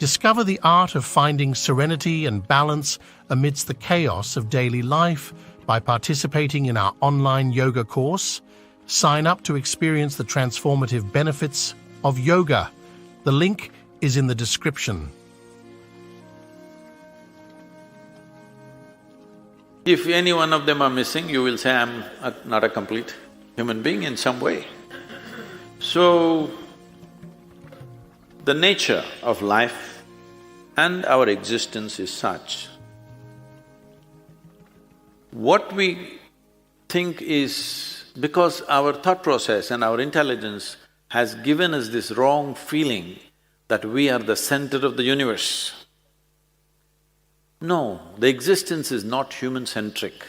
Discover the art of finding serenity and balance amidst the chaos of daily life by participating in our online yoga course. Sign up to experience the transformative benefits of yoga. The link is in the description. If any one of them are missing, you will say, I'm not a complete human being in some way. So, the nature of life and our existence is such. What we think is… because our thought process and our intelligence has given us this wrong feeling that we are the center of the universe. No, the existence is not human-centric.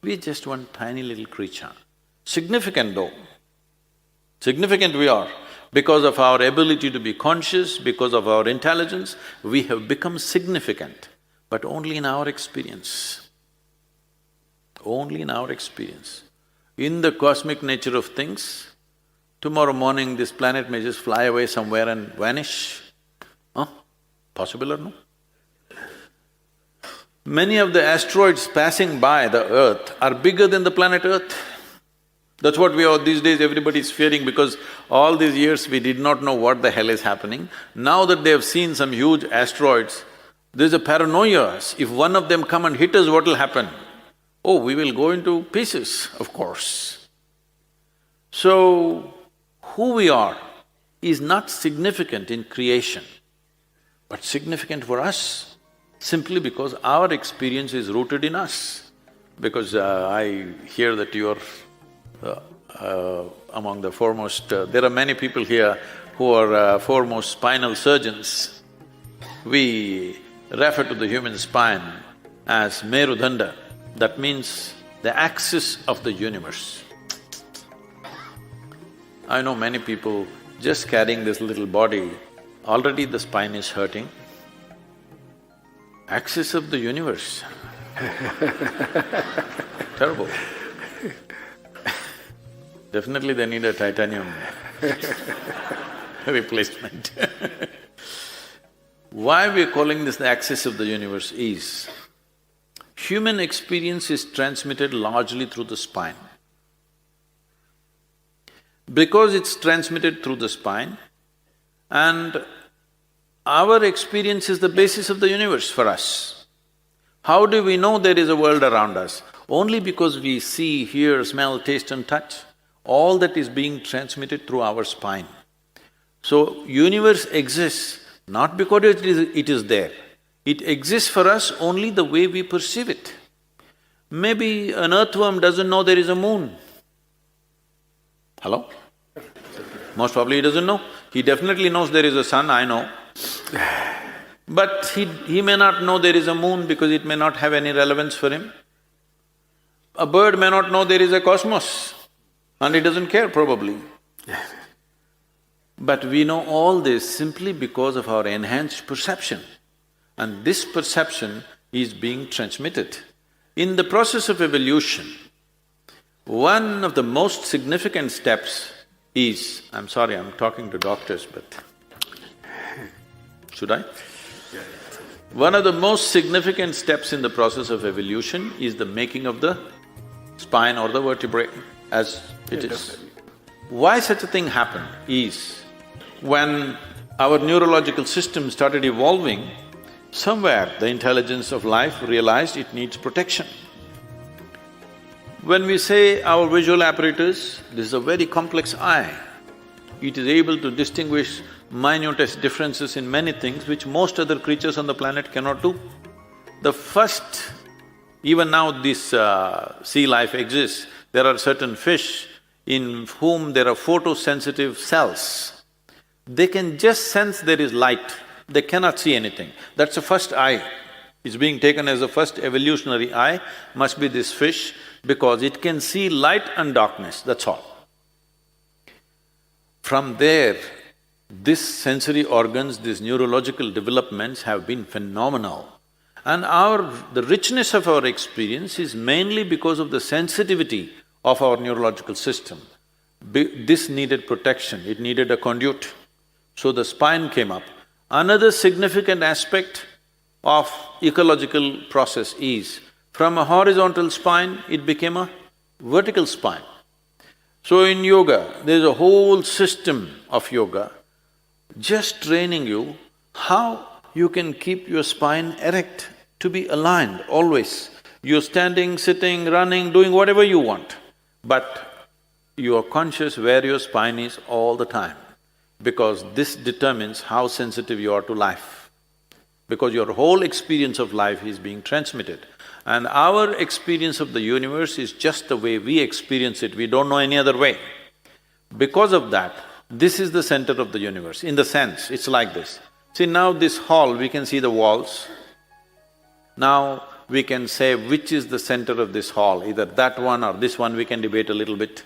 We're just one tiny little creature. Significant though. Significant we are. Because of our ability to be conscious, because of our intelligence, we have become significant, but only in our experience. Only in our experience. In the cosmic nature of things, tomorrow morning this planet may just fly away somewhere and vanish. Huh? Possible or no? Many of the asteroids passing by the Earth are bigger than the planet Earth. That's what we are… these days everybody is fearing because all these years we did not know what the hell is happening. Now that they have seen some huge asteroids, there's a paranoia. If one of them come and hit us, what will happen? Oh, we will go into pieces, of course. So, who we are is not significant in creation, but significant for us. Simply because our experience is rooted in us. Because I hear that you're among the foremost… there are many people here who are foremost spinal surgeons. We refer to the human spine as Merudanda, that means the axis of the universe. I know many people just carrying this little body, already the spine is hurting. Axis of the universe. Terrible. Definitely they need a titanium replacement. Why we're calling this the axis of the universe is, human experience is transmitted largely through the spine. Because it's transmitted through the spine, and our experience is the basis of the universe for us. How do we know there is a world around us? Only because we see, hear, smell, taste and touch. All that is being transmitted through our spine. So, universe exists not because it is there. It exists for us only the way we perceive it. Maybe an earthworm doesn't know there is a moon. Hello? Most probably he doesn't know. He definitely knows there is a sun, I know. But he may not know there is a moon because it may not have any relevance for him. A bird may not know there is a cosmos and he doesn't care probably. But we know all this simply because of our enhanced perception. And this perception is being transmitted. In the process of evolution, one of the most significant steps is… I'm sorry, I'm talking to doctors, but… should I? One of the most significant steps in the process of evolution is the making of the spine or the vertebrae as it is. Why such a thing happened is, when our neurological system started evolving, somewhere the intelligence of life realized it needs protection. When we say our visual apparatus, this is a very complex eye. It is able to distinguish minutest differences in many things which most other creatures on the planet cannot do. The first… even now this sea life exists, there are certain fish in whom there are photosensitive cells. They can just sense there is light, they cannot see anything. That's the first eye. It's being taken as the first evolutionary eye, must be this fish, because it can see light and darkness, that's all. From there, these sensory organs, these neurological developments have been phenomenal. And the richness of our experience is mainly because of the sensitivity of our neurological system. This needed protection, it needed a conduit. So the spine came up Another significant aspect of ecological process is, from a horizontal spine, it became a vertical spine. So in yoga, there's a whole system of yoga just training you how you can keep your spine erect, to be aligned always. You're standing, sitting, running, doing whatever you want, but you are conscious where your spine is all the time, because this determines how sensitive you are to life. Because your whole experience of life is being transmitted. And our experience of the universe is just the way we experience it, we don't know any other way. Because of that, this is the center of the universe. In the sense, it's like this. See, now this hall, we can see the walls. Now, we can say which is the center of this hall, either that one or this one, we can debate a little bit.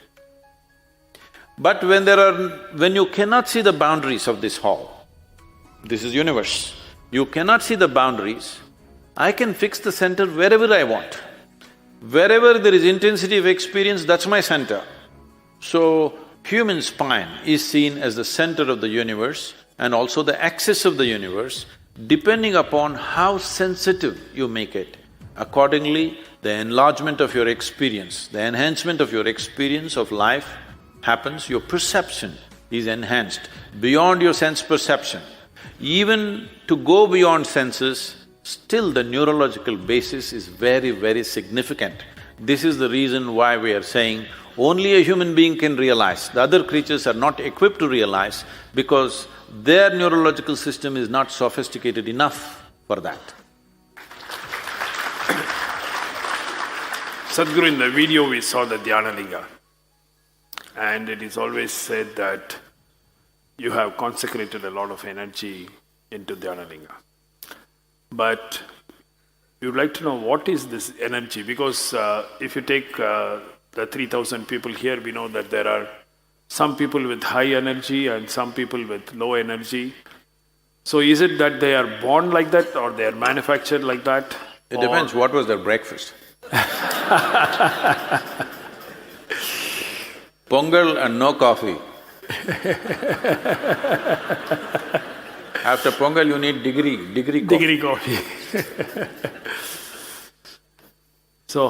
But when you cannot see the boundaries of this hall, this is universe, you cannot see the boundaries, I can fix the center wherever I want. Wherever there is intensity of experience, that's my center. So, human spine is seen as the center of the universe and also the axis of the universe, depending upon how sensitive you make it. Accordingly, the enlargement of your experience, the enhancement of your experience of life happens, your perception is enhanced beyond your sense perception. Even to go beyond senses, still the neurological basis is very, very significant. This is the reason why we are saying only a human being can realize. The other creatures are not equipped to realize because their neurological system is not sophisticated enough for that. Sadhguru, in the video we saw the Dhyana Linga, and it is always said that you have consecrated a lot of energy into Dhyana Linga. But we would like to know what is this energy, because if you take the 3,000 people here, we know that there are some people with high energy and some people with low energy. So is it that they are born like that or they are manufactured like that? It depends, what was their breakfast? Pongal and no coffee. After Pongal you need degree coffee. Degree coffee. So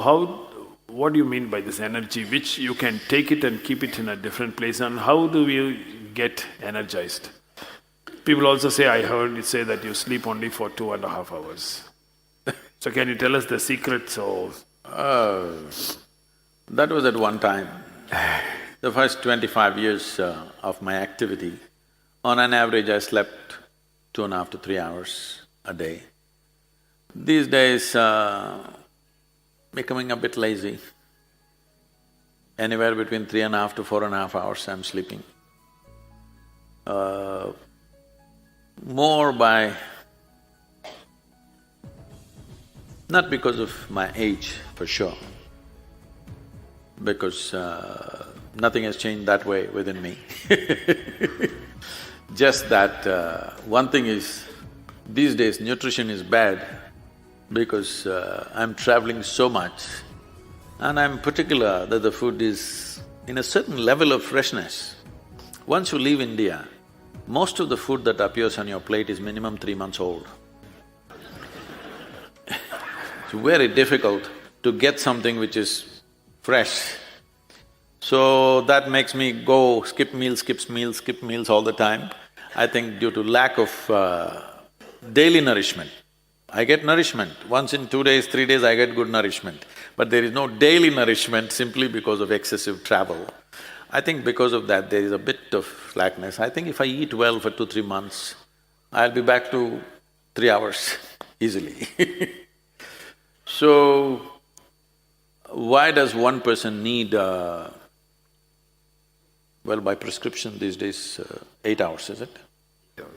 what do you mean by this energy, which you can take it and keep it in a different place, and how do you get energized? People also say, I heard you say that you sleep only for 2.5 hours. So can you tell us the secret? That was at one time. The first 25 years of my activity, on an average I slept 2.5 to 3 hours a day. These days, becoming a bit lazy. Anywhere between 3.5 to 4.5 hours I'm sleeping. More by… not because of my age, for sure, because nothing has changed that way within me. Just that one thing is, these days nutrition is bad because I'm traveling so much and I'm particular that the food is in a certain level of freshness. Once you leave India, most of the food that appears on your plate is minimum 3 months old. It's very difficult to get something which is fresh. So that makes me go skip meals all the time. I think due to lack of daily nourishment. I get nourishment, once in 2 days, 3 days I get good nourishment, but there is no daily nourishment simply because of excessive travel. I think because of that there is a bit of slackness. I think if I eat well for 2-3 months, I'll be back to 3 hours easily. So, why does one person need… well, by prescription these days, 8 hours, is it?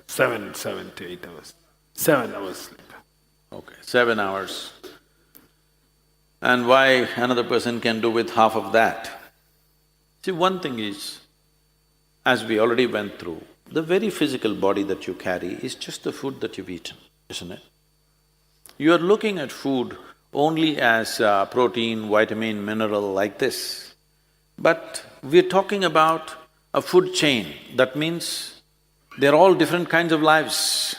7 to 8 hours. 7 hours sleep. Okay, 7 hours. And why another person can do with half of that? See, one thing is, as we already went through, the very physical body that you carry is just the food that you've eaten, isn't it? You are looking at food only as protein, vitamin, mineral like this. But we're talking about a food chain, that means they're all different kinds of lives.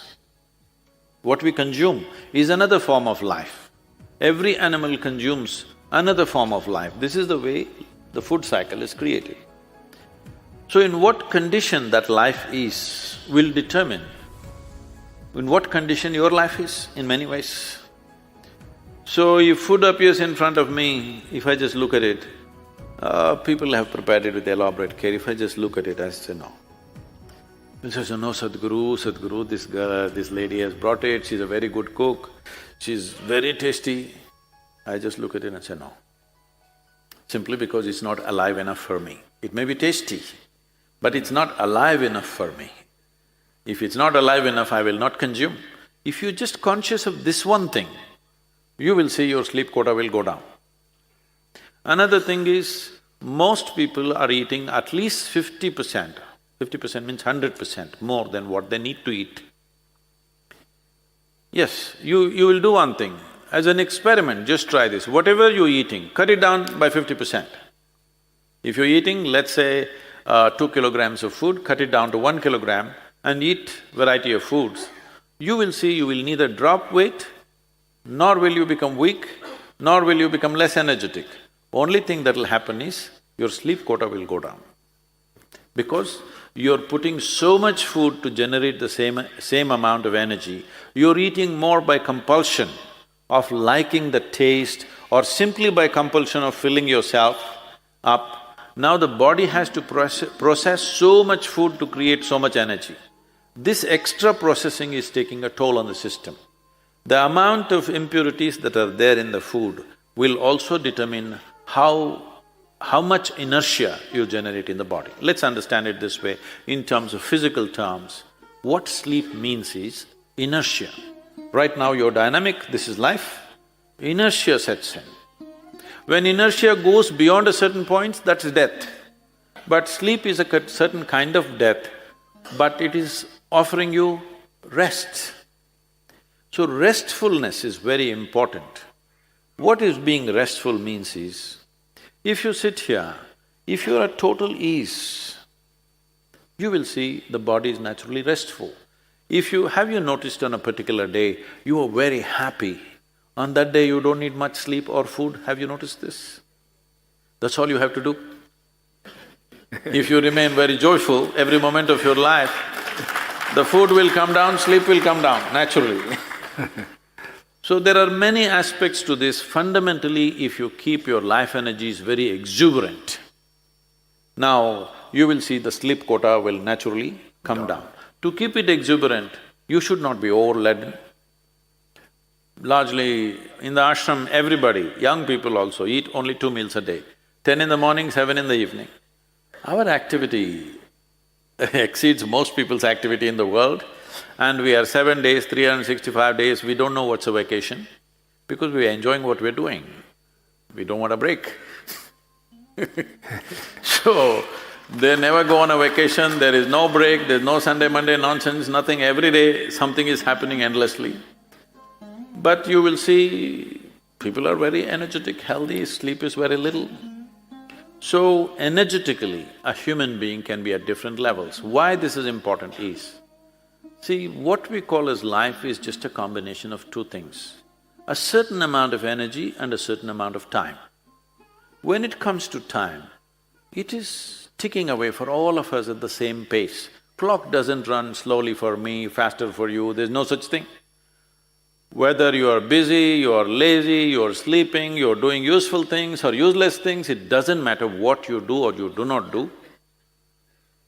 What we consume is another form of life. Every animal consumes another form of life. This is the way the food cycle is created. So in what condition that life is will determine in what condition your life is in many ways. So if food appears in front of me, if I just look at it, people have prepared it with elaborate care, if I just look at it, I say no. He says, no, Sadhguru, this lady has brought it, she's a very good cook, she's very tasty. I just look at it and say no. Simply because it's not alive enough for me. It may be tasty, but it's not alive enough for me. If it's not alive enough, I will not consume. If you're just conscious of this one thing, you will see your sleep quota will go down. Another thing is, most people are eating at least 50%. 50% means 100% more than what they need to eat. Yes, you will do one thing. As an experiment, just try this. Whatever you're eating, cut it down by 50%. If you're eating, let's say, 2 kilograms of food, cut it down to 1 kilogram and eat variety of foods, you will see you will neither drop weight, nor will you become weak, nor will you become less energetic. Only thing that'll happen is, your sleep quota will go down. Because you're putting so much food to generate the same amount of energy, you're eating more by compulsion of liking the taste or simply by compulsion of filling yourself up. Now the body has to process so much food to create so much energy. This extra processing is taking a toll on the system. The amount of impurities that are there in the food will also determine how much inertia you generate in the body. Let's understand it this way, in terms of physical terms. What sleep means is inertia. Right now you're dynamic, this is life, inertia sets in. When inertia goes beyond a certain point, that's death. But sleep is a certain kind of death, but it is offering you rest. So restfulness is very important. What is being restful means is, if you sit here, if you're at total ease, you will see the body is naturally restful. Have you noticed on a particular day, you are very happy, on that day you don't need much sleep or food, have you noticed this? That's all you have to do. If you remain very joyful every moment of your life, the food will come down, sleep will come down naturally. So there are many aspects to this. Fundamentally, if you keep your life energies very exuberant, now you will see the sleep quota will naturally come down. To keep it exuberant, you should not be overladen. Largely, in the ashram, everybody, young people also, eat only 2 meals a day, 10 in the morning, 7 in the evening. Our activity exceeds most people's activity in the world, and we are 7 days, 365 days, we don't know what's a vacation, because we are enjoying what we're doing. We don't want a break. So, they never go on a vacation, there is no break, there's no Sunday, Monday nonsense, nothing, every day something is happening endlessly. But you will see, people are very energetic, healthy, sleep is very little. So, energetically, a human being can be at different levels. Why this is important is, see, what we call as life is just a combination of two things, a certain amount of energy and a certain amount of time. When it comes to time, it is ticking away for all of us at the same pace. Clock doesn't run slowly for me, faster for you, there's no such thing. Whether you are busy, you are lazy, you are sleeping, you are doing useful things or useless things, it doesn't matter what you do or you do not do,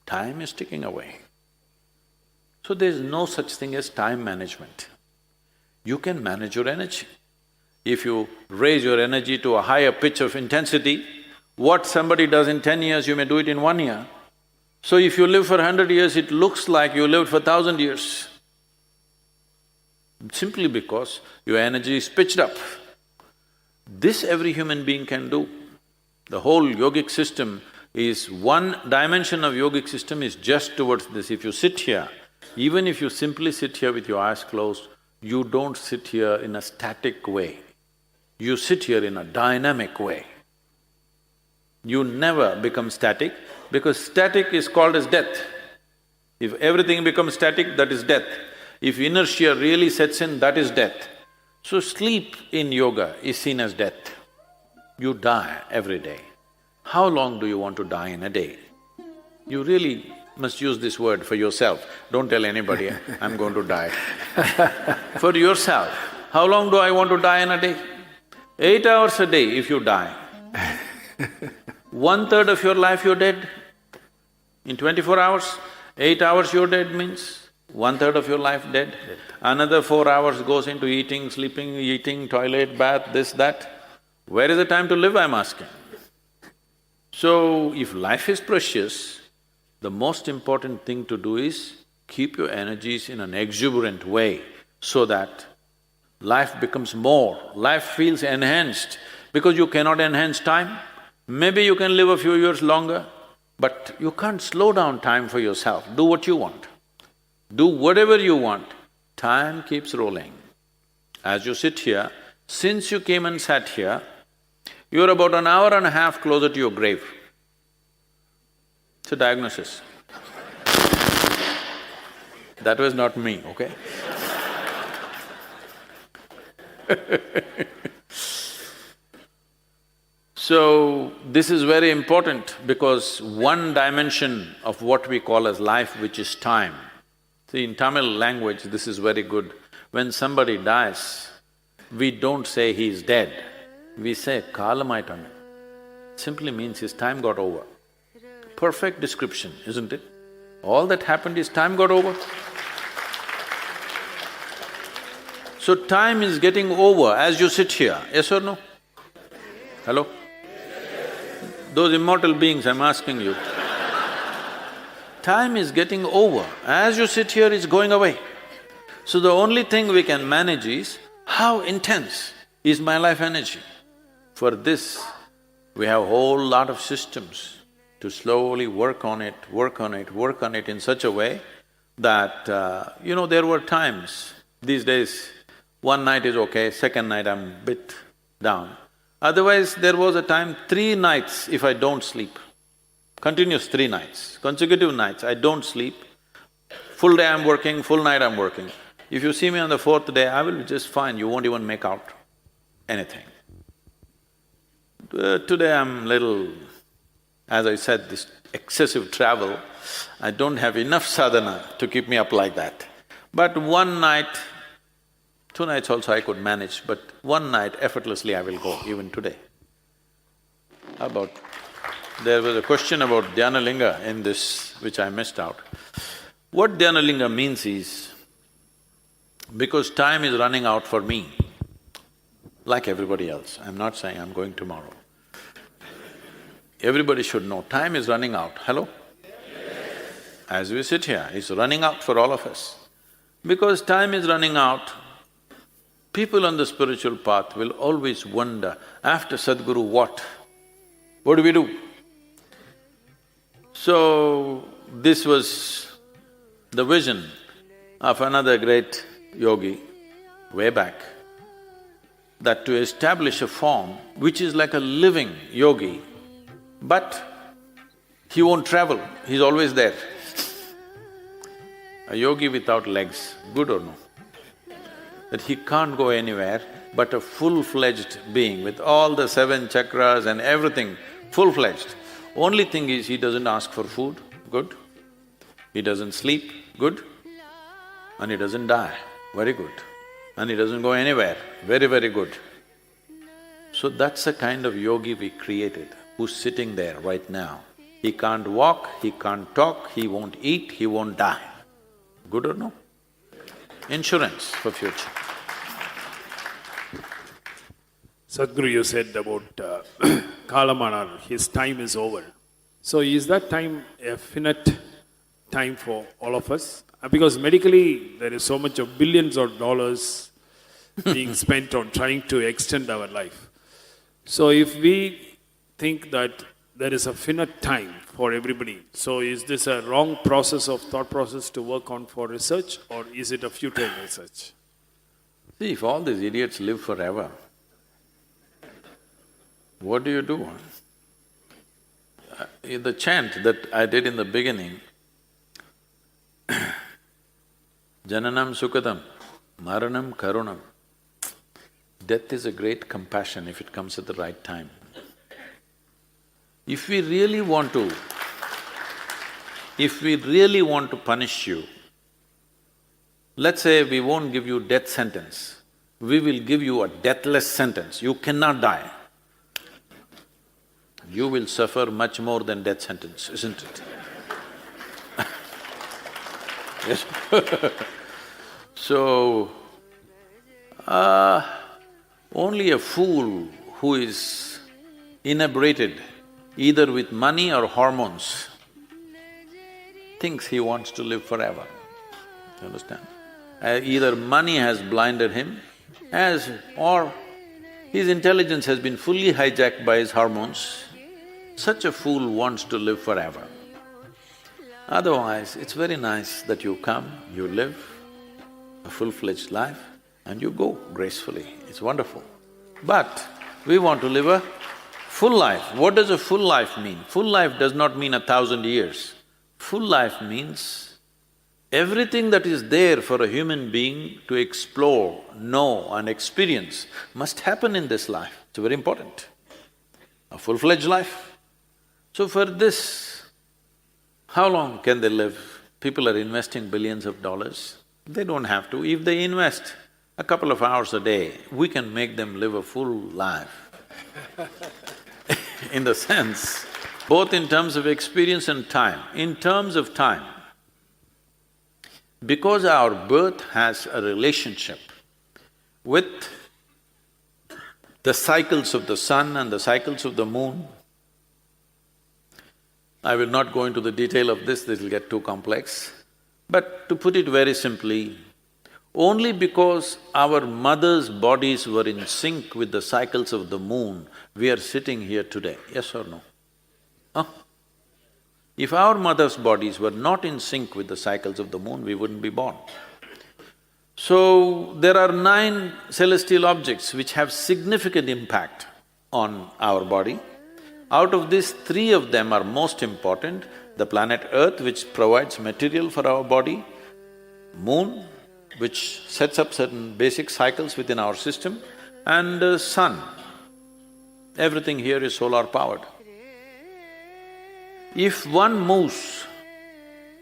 time is ticking away. So there's no such thing as time management. You can manage your energy. If you raise your energy to a higher pitch of intensity, what somebody does in 10 years, you may do it in 1 year. So if you live for 100 years, it looks like you lived for 1,000 years. Simply because your energy is pitched up. This every human being can do. The whole yogic system is… one dimension of yogic system is just towards this. If you sit here, even if you simply sit here with your eyes closed, you don't sit here in a static way. You sit here in a dynamic way. You never become static, because static is called as death. If everything becomes static, that is death. If inertia really sets in, that is death. So sleep in yoga is seen as death. You die every day. How long do you want to die in a day? You really must use this word for yourself. Don't tell anybody, I'm going to die. For yourself, how long do I want to die in a day? 8 hours a day if you die. 1/3 of your life you're dead. In 24 hours, 8 hours you're dead means 1/3 of your life dead. Another 4 hours goes into eating, sleeping, eating, toilet, bath, this, that. Where is the time to live, I'm asking? So, if life is precious, the most important thing to do is keep your energies in an exuberant way so that life becomes more, life feels enhanced. Because you cannot enhance time. Maybe you can live a few years longer, but you can't slow down time for yourself. Do what you want. Do whatever you want. Time keeps rolling. As you sit here, since you came and sat here, you're about an hour and a half closer to your grave. It's a diagnosis. That was not me, okay? So, this is very important because one dimension of what we call as life, which is time. See, in Tamil language, this is very good. When somebody dies, we don't say he is dead, we say kalamaitanam. Simply means his time got over. Perfect description, isn't it? All that happened is time got over. So time is getting over as you sit here, yes or no? Hello? Those immortal beings, I'm asking you. Time is getting over. As you sit here, it's going away. So the only thing we can manage is, how intense is my life energy? For this, we have a whole lot of systems to slowly work on it, work on it, work on it in such a way that, there were times, these days, one night is okay, second night I'm a bit down. Otherwise, there was a time, 3 nights if I don't sleep, continuous 3 nights, consecutive nights, I don't sleep, full day I'm working, full night I'm working. If you see me on the 4th day, I will be just fine, you won't even make out anything. Today I'm little, as I said, this excessive travel, I don't have enough sadhana to keep me up like that. But one night, 2 nights also I could manage, but one night effortlessly I will go, even today. There was a question about Dhyanalinga in this, which I missed out. What Dhyanalinga means is, because time is running out for me, like everybody else, I'm not saying I'm going tomorrow. Everybody should know, time is running out, hello? As we sit here, it's running out for all of us. Because time is running out, people on the spiritual path will always wonder, after Sadhguru what? What do we do? So, this was the vision of another great yogi way back, that to establish a form which is like a living yogi, but he won't travel, he's always there. A yogi without legs, good or no? That he can't go anywhere, but a full-fledged being with all the 7 chakras and everything, full-fledged. Only thing is, he doesn't ask for food, good. He doesn't sleep, good. And he doesn't die, very good. And he doesn't go anywhere, very, very good. So that's the kind of yogi we created, who's sitting there right now. He can't walk, he can't talk, he won't eat, he won't die. Good or no? Insurance for future. Sadhguru, you said about Kalamanar, his time is over. So is that time a finite time for all of us? Because medically, there is so much of billions of dollars being spent on trying to extend our life. So if we think that there is a finite time for everybody, so is this a wrong process of thought process to work on for research, or is it a futile research? See, if all these idiots live forever, what do you do? The chant that I did in the beginning, Jananam sukadam, maranam karunam. Death is a great compassion if it comes at the right time. If we really want to punish you, let's say we won't give you death sentence, we will give you a deathless sentence. You cannot die. You will suffer much more than death sentence, isn't it? Yes. So, only a fool who is inebriated either with money or hormones thinks he wants to live forever. You understand? Either money has blinded him or his intelligence has been fully hijacked by his hormones. Such a fool wants to live forever. Otherwise, it's very nice that you come, you live a full-fledged life and you go gracefully. It's wonderful. But we want to live a full life. What does a full life mean? Full life does not mean 1,000 years. Full life means everything that is there for a human being to explore, know and experience must happen in this life. It's very important. A full-fledged life. So for this, how long can they live? People are investing billions of dollars. They don't have to. If they invest a couple of hours a day, we can make them live a full life. In the sense, both in terms of experience and time. In terms of time, because our birth has a relationship with the cycles of the sun and the cycles of the moon, I will not go into the detail of this will get too complex. But to put it very simply, only because our mothers' bodies were in sync with the cycles of the moon, we are sitting here today, yes or no? Huh? If our mothers' bodies were not in sync with the cycles of the moon, we wouldn't be born. So, there are 9 celestial objects which have significant impact on our body. Out of these, 3 of them are most important: the planet Earth, which provides material for our body; moon, which sets up certain basic cycles within our system; and sun. Everything here is solar-powered. If one moves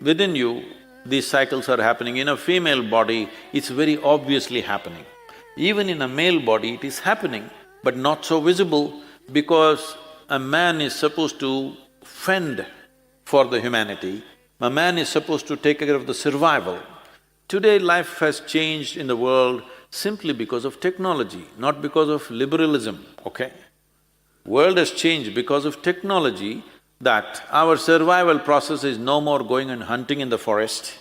within you, these cycles are happening. In a female body, it's very obviously happening. Even in a male body, it is happening, but not so visible because a man is supposed to fend for the humanity, a man is supposed to take care of the survival. Today, life has changed in the world simply because of technology, not because of liberalism, okay? World has changed because of technology, that our survival process is no more going and hunting in the forest,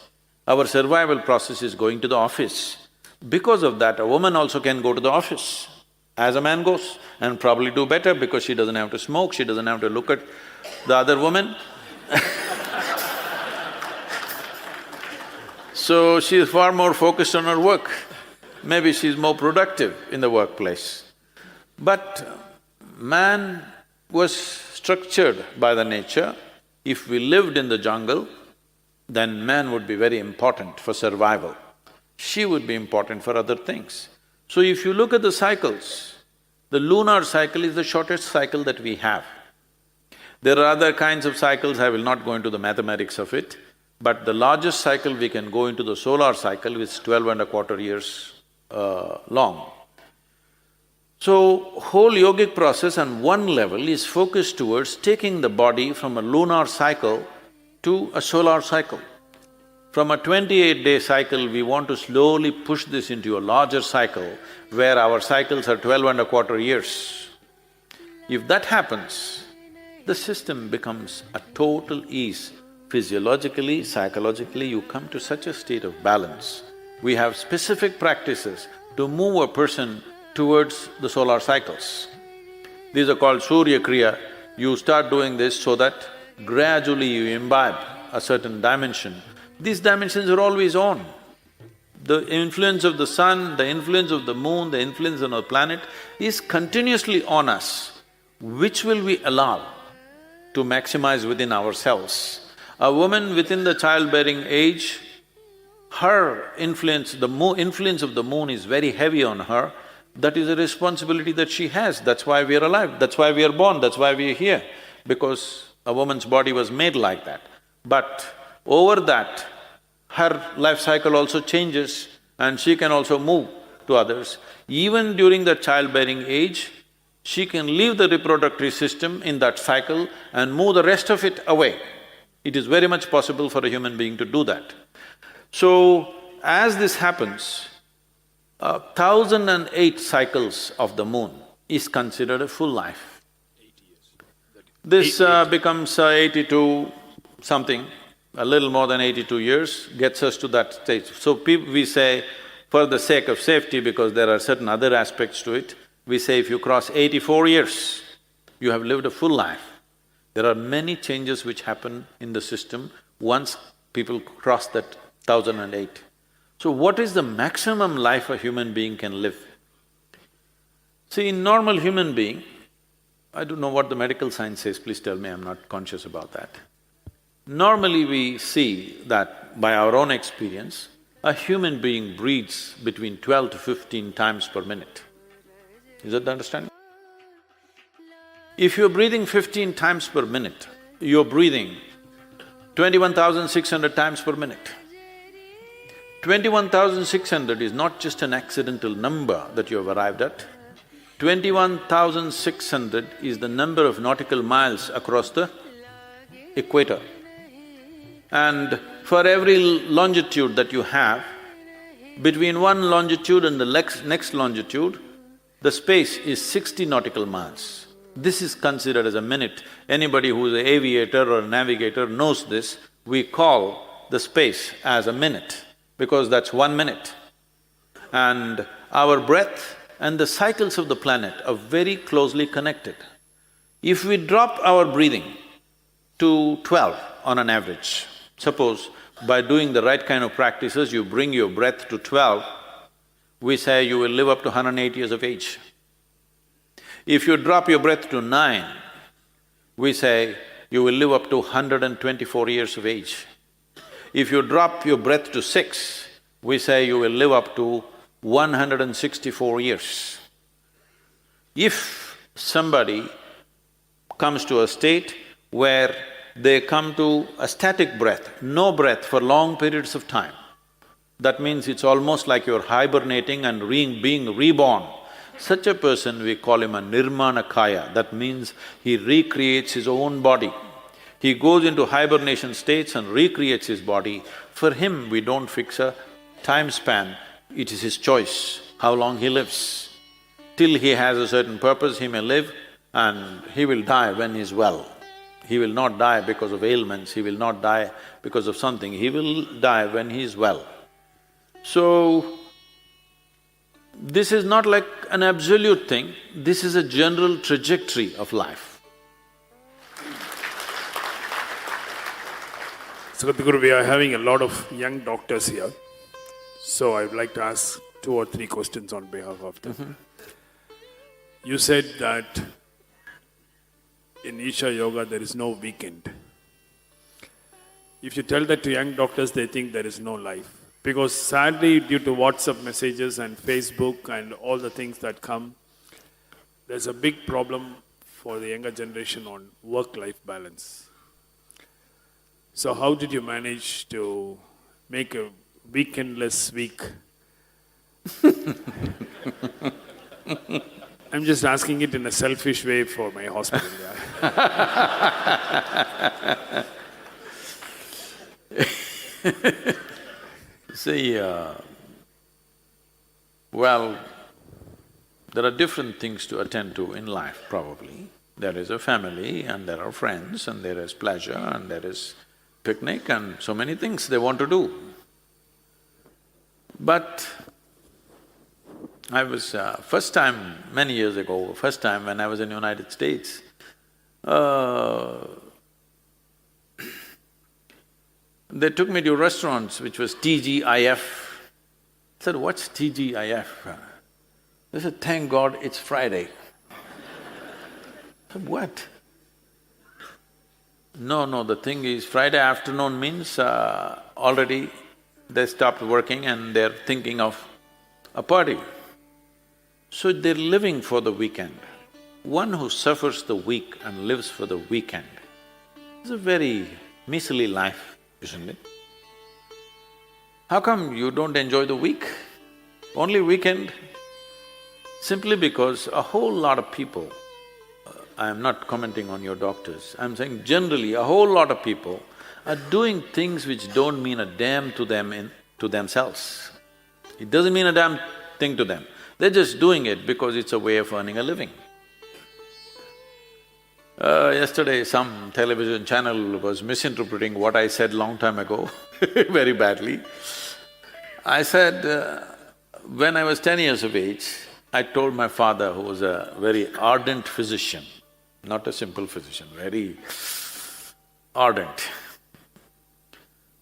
our survival process is going to the office. Because of that, a woman also can go to the office as a man goes and probably do better because she doesn't have to smoke, she doesn't have to look at the other woman. So she is far more focused on her work. Maybe she's more productive in the workplace. But man was structured by the nature. If we lived in the jungle, then man would be very important for survival. She would be important for other things. So if you look at the cycles, the lunar cycle is the shortest cycle that we have. There are other kinds of cycles, I will not go into the mathematics of it, but the largest cycle we can go into the solar cycle, which is 12.25 years long. So, whole yogic process on one level is focused towards taking the body from a lunar cycle to a solar cycle. From a 28-day cycle, we want to slowly push this into a larger cycle where our cycles are 12.25 years. If that happens, the system becomes a total ease. Physiologically, psychologically, you come to such a state of balance. We have specific practices to move a person towards the solar cycles. These are called Surya Kriya. You start doing this so that gradually you imbibe a certain dimension. These dimensions are always on. The influence of the sun, the influence of the moon, the influence of the planet is continuously on us. Which will we allow to maximize within ourselves? A woman within the childbearing age, her influence, influence of the moon is very heavy on her, that is a responsibility that she has. That's why we are alive, that's why we are born, that's why we are here, because a woman's body was made like that. But over that, her life cycle also changes and she can also move to others. Even during the childbearing age, she can leave the reproductive system in that cycle and move the rest of it away. It is very much possible for a human being to do that. So, as this happens, 1008 cycles of the moon is considered a full life. This becomes 82 something, a little more than 82 years, gets us to that stage. So we say, for the sake of safety, because there are certain other aspects to it, we say if you cross 84 years, you have lived a full life. There are many changes which happen in the system once people cross that 1008. So what is the maximum life a human being can live? See, in normal human being, I don't know what the medical science says, please tell me, I'm not conscious about that. Normally we see that by our own experience, a human being breathes between 12 to 15 times per minute. Is that the understanding? If you're breathing 15 times per minute, you're breathing 21,600 times per minute. 21,600 is not just an accidental number that you have arrived at. 21,600 is the number of nautical miles across the equator. And for every longitude that you have, between one longitude and the next longitude, the space is 60 nautical miles. This is considered as a minute. Anybody who is an aviator or a navigator knows this. We call the space as a minute, because that's 1 minute. And our breath and the cycles of the planet are very closely connected. If we drop our breathing to 12 on an average, suppose by doing the right kind of practices, you bring your breath to 12, we say you will live up to 108 years of age. If you drop your breath to 9, we say you will live up to 124 years of age. If you drop your breath to 6, we say you will live up to 164 years. If somebody comes to a state where they come to a static breath, no breath for long periods of time, that means it's almost like you're hibernating and being reborn. Such a person, we call him a nirmanakaya, that means he recreates his own body. He goes into hibernation states and recreates his body. For him, we don't fix a time span, it is his choice how long he lives. Till he has a certain purpose, he may live and he will die when he's well. He will not die because of ailments, he will not die because of something, he will die when he is well. So, this is not like an absolute thing, this is a general trajectory of life. Sadhguru, we are having a lot of young doctors here, so I would like to ask 2 or 3 questions on behalf of them. You said that in Isha Yoga there is no weekend. If you tell that to young doctors, they think there is no life. Because sadly, due to WhatsApp messages and Facebook and all the things that come, there's a big problem for the younger generation on work-life balance. So how did you manage to make a weekendless week? I'm just asking it in a selfish way for my hospital, yeah. See, well, there are different things to attend to in life, probably. There is a family and there are friends and there is pleasure and there is picnic and so many things they want to do. But I was… first time, many years ago, first time when I was in the United States, they took me to restaurants which was TGIF. I said, what's TGIF? They said, thank God it's Friday. I said, what? No, the thing is, Friday afternoon means already They stopped working and they're thinking of a party. So they're living for the weekend. One who suffers the week and lives for the weekend is a very miserly life, isn't it? How come you don't enjoy the week? Only weekend? Simply because a whole lot of people, I am not commenting on your doctors, I'm saying generally a whole lot of people are doing things which don't mean a damn to them to themselves. It doesn't mean a damn thing to them, they're just doing it because it's a way of earning a living. Yesterday some television channel was misinterpreting what I said long time ago very badly. I said, when I was 10 years of age, I told my father, who was a very ardent physician, not a simple physician, very ardent.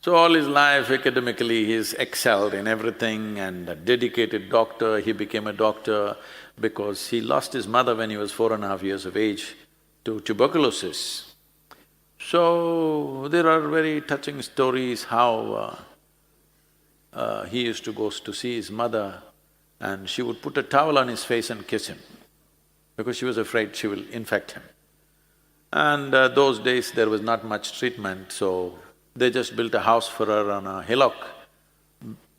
So all his life academically he's excelled in everything and a dedicated doctor. He became a doctor because he lost his mother when he was 4.5 years of age to tuberculosis. So there are very touching stories how he used to go to see his mother and she would put a towel on his face and kiss him because she was afraid she will infect him. And those days there was not much treatment, so they just built a house for her on a hillock,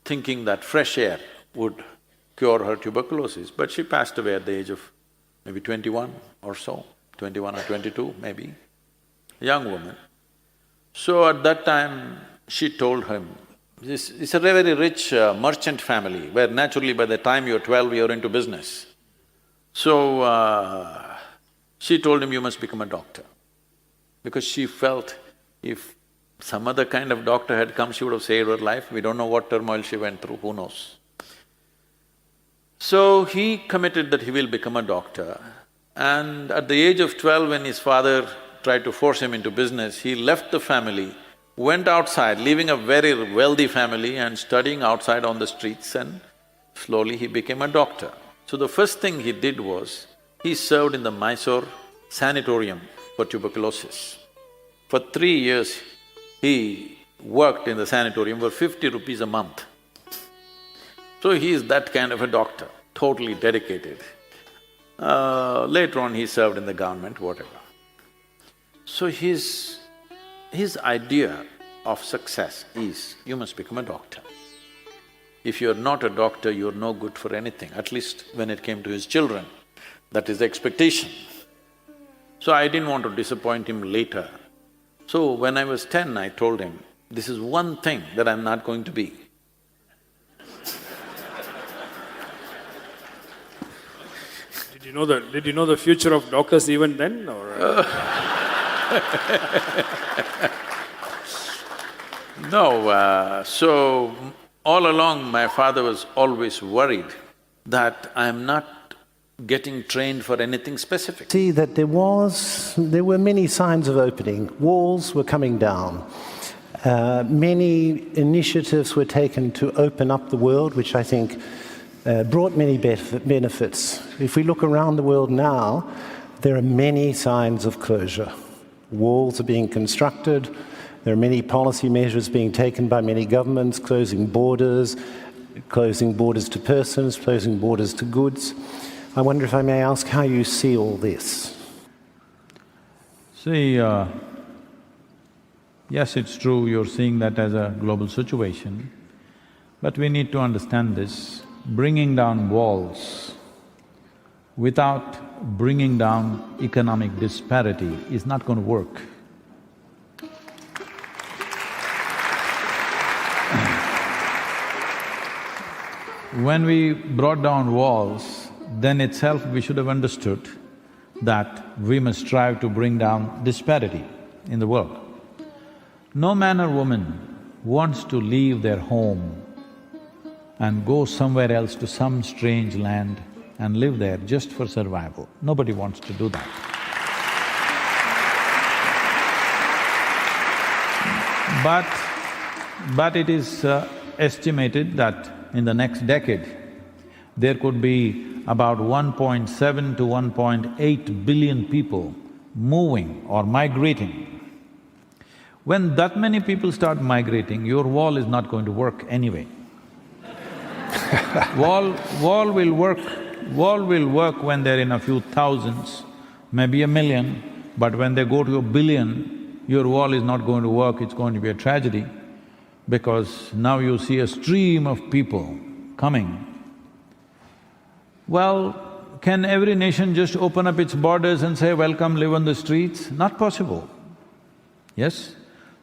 thinking that fresh air would cure her tuberculosis, but she passed away at the age of maybe 21 or so, 21 or 22 maybe, a young woman. So at that time, she told him, it's a very rich merchant family, where naturally by the time you're 12, you're into business. So, she told him, you must become a doctor. Because she felt if some other kind of doctor had come, she would have saved her life. We don't know what turmoil she went through, who knows. So he committed that he will become a doctor. And at the age of 12, when his father tried to force him into business, he left the family, went outside, leaving a very wealthy family and studying outside on the streets, and slowly he became a doctor. So the first thing he did was, he served in the Mysore sanatorium for tuberculosis. For 3 years, he worked in the sanatorium for 50 rupees a month. So he is that kind of a doctor, totally dedicated. Later on he served in the government, whatever. So his idea of success is, you must become a doctor. If you're not a doctor, you're no good for anything, at least when it came to his children. That is the expectation. So I didn't want to disappoint him later. So when I was 10, I told him, this is one thing that I'm not going to be. Did you know the future of doctors even then, or? No, so all along my father was always worried that I am not getting trained for anything specific. See that there were many signs of opening. Walls were coming down. Many initiatives were taken to open up the world, which I think brought many benefits. If we look around the world now, there are many signs of closure. Walls are being constructed, there are many policy measures being taken by many governments, closing borders to persons, closing borders to goods. I wonder if I may ask how you see all this? See, yes, it's true, you're seeing that as a global situation, but we need to understand this. Bringing down walls without bringing down economic disparity is not going to work. When we brought down walls, then itself we should have understood that we must strive to bring down disparity in the world. No man or woman wants to leave their home and go somewhere else to some strange land and live there just for survival. Nobody wants to do that. But it is estimated that in the next decade, there could be about 1.7 to 1.8 billion people moving or migrating. When that many people start migrating, your wall is not going to work anyway. Wall will work when they're in a few thousands, maybe a million, but when they go to a billion, your wall is not going to work, it's going to be a tragedy, because now you see a stream of people coming. Well, can every nation just open up its borders and say, welcome, live on the streets? Not possible, yes?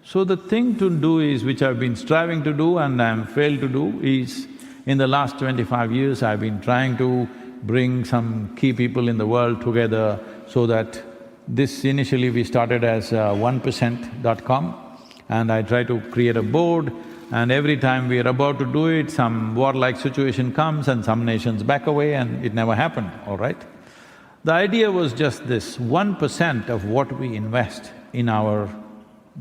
So the thing to do is, which I've been striving to do and I'm failed to do, is in the last 25 years I've been trying to bring some key people in the world together so that this initially we started as 1%.com, and I try to create a board, and every time we are about to do it, some warlike situation comes and some nations back away and it never happened, all right? The idea was just this, 1% of what we invest in our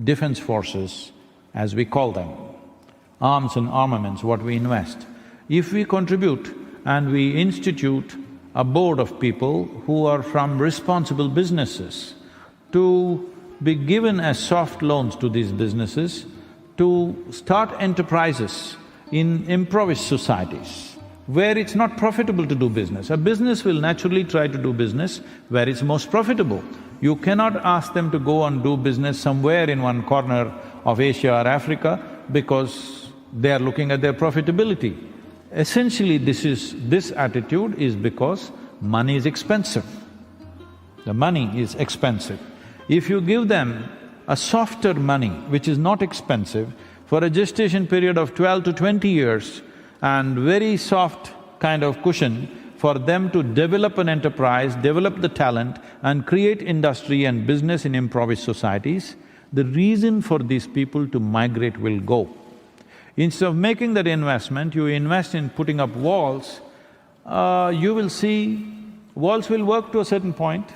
defense forces, as we call them, arms and armaments, what we invest, if we contribute and we institute a board of people who are from responsible businesses to be given as soft loans to these businesses to start enterprises in impoverished societies where it's not profitable to do business. A business will naturally try to do business where it's most profitable. You cannot ask them to go and do business somewhere in one corner of Asia or Africa because they are looking at their profitability. Essentially, this attitude is because money is expensive. The money is expensive. If you give them a softer money, which is not expensive, for a gestation period of 12 to 20 years and very soft kind of cushion for them to develop an enterprise, develop the talent and create industry and business in impoverished societies, the reason for these people to migrate will go. Instead of making that investment, you invest in putting up walls, you will see walls will work to a certain point.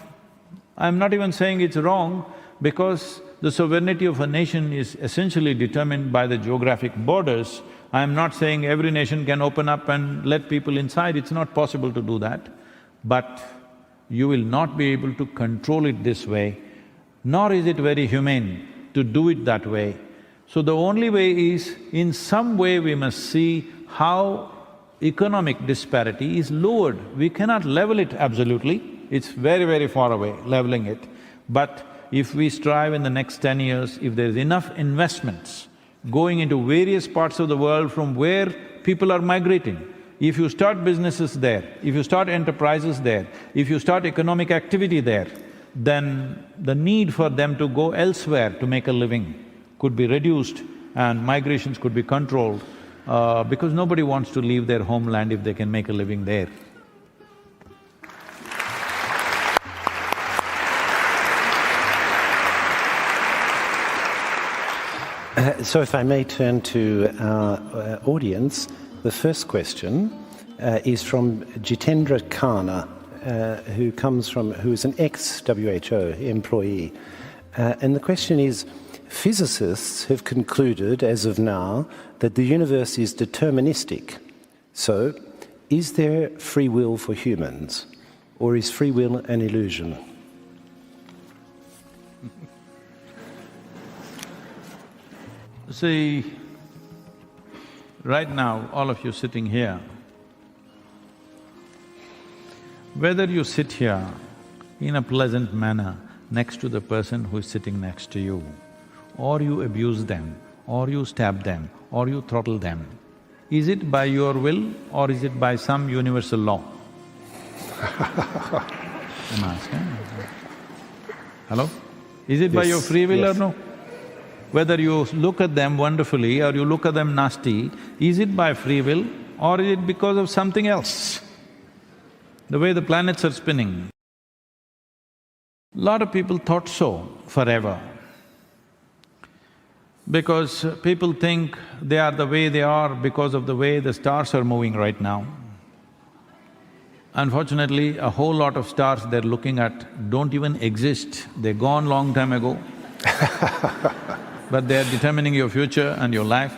I'm not even saying it's wrong, because the sovereignty of a nation is essentially determined by the geographic borders. I'm not saying every nation can open up and let people inside, it's not possible to do that. But you will not be able to control it this way, nor is it very humane to do it that way. So the only way is, in some way we must see how economic disparity is lowered. We cannot level it absolutely, it's very, very far away, leveling it. But if we strive in the next 10 years, if there's enough investments going into various parts of the world from where people are migrating, if you start businesses there, if you start enterprises there, if you start economic activity there, then the need for them to go elsewhere to make a living could be reduced and migrations could be controlled, because nobody wants to leave their homeland if they can make a living there. So if I may turn to our audience, the first question is from Jitendra Khanna, who is an ex-WHO employee. And the question is, physicists have concluded, as of now, that the universe is deterministic. So, is there free will for humans, or is free will an illusion? See, right now, all of you sitting here, whether you sit here in a pleasant manner next to the person who is sitting next to you, or you abuse them, or you stab them, or you throttle them, is it by your will or is it by some universal law? I'm asking. Hello? Is it by your free will or no? Whether you look at them wonderfully or you look at them nasty, is it by free will or is it because of something else? The way the planets are spinning. Lot of people thought so forever, because people think they are the way they are because of the way the stars are moving right now. Unfortunately, a whole lot of stars they're looking at don't even exist, they're gone long time ago. But they're determining your future and your life.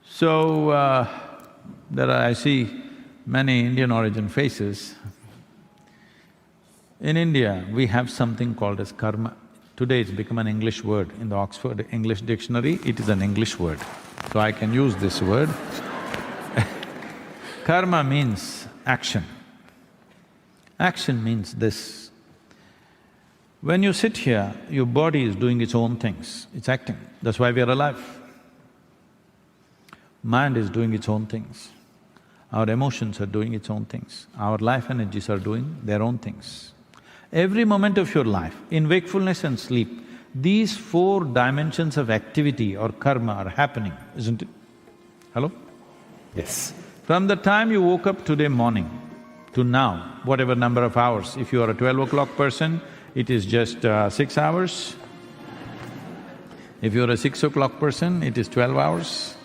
So, I see many Indian origin faces. In India, we have something called as karma. Today it's become an English word. In the Oxford English Dictionary, it is an English word. So I can use this word. Karma means action. Action means this. When you sit here, your body is doing its own things, it's acting. That's why we are alive. Mind is doing its own things. Our emotions are doing its own things. Our life energies are doing their own things. Every moment of your life, in wakefulness and sleep, these four dimensions of activity or karma are happening, isn't it? Hello? Yes. From the time you woke up today morning to now, whatever number of hours, if you are a 12 o'clock person, it is just 6 hours. If you're a 6 o'clock person, it is 12 hours.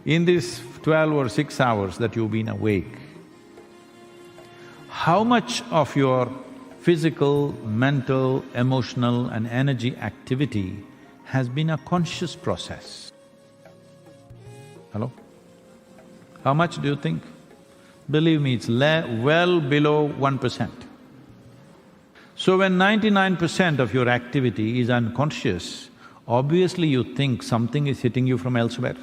In this 12 or 6 hours that you've been awake, how much of your physical, mental, emotional and energy activity has been a conscious process? Hello? How much do you think? Believe me, it's well below 1%. So when 99% of your activity is unconscious, obviously you think something is hitting you from elsewhere.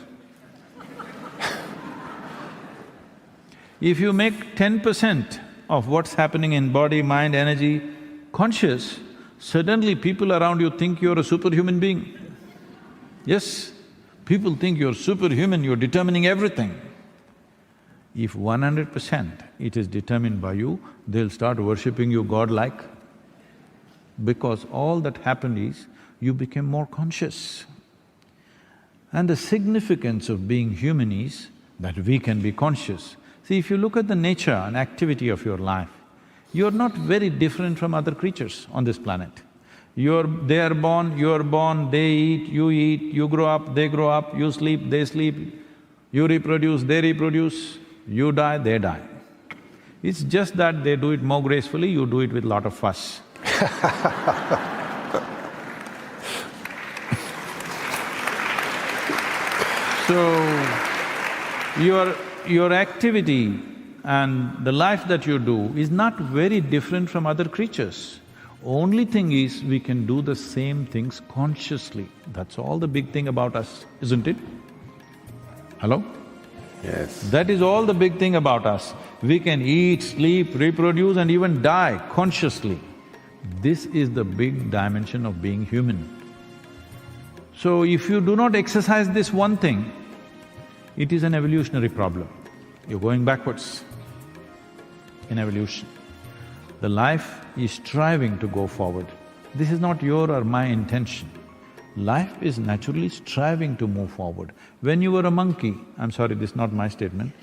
If you make 10% of what's happening in body, mind, energy conscious, suddenly people around you think you're a superhuman being. Yes, people think you're superhuman, you're determining everything. If 100% it is determined by you, they'll start worshipping you godlike. Because all that happened is, you became more conscious. And the significance of being human is that we can be conscious. See, if you look at the nature and activity of your life, you're not very different from other creatures on this planet. They are born, you're born, they eat, you grow up, they grow up, you sleep, they sleep, you reproduce, they reproduce, you die, they die. It's just that they do it more gracefully, you do it with lot of fuss. So, your activity and the life that you do is not very different from other creatures. Only thing is, we can do the same things consciously. That's all the big thing about us, isn't it? Hello? Yes. That is all the big thing about us. We can eat, sleep, reproduce and even die consciously. This is the big dimension of being human. So if you do not exercise this one thing, it is an evolutionary problem. You're going backwards in evolution. The life is striving to go forward. This is not your or my intention. Life is naturally striving to move forward. When you were a monkey, I'm sorry, this is not my statement.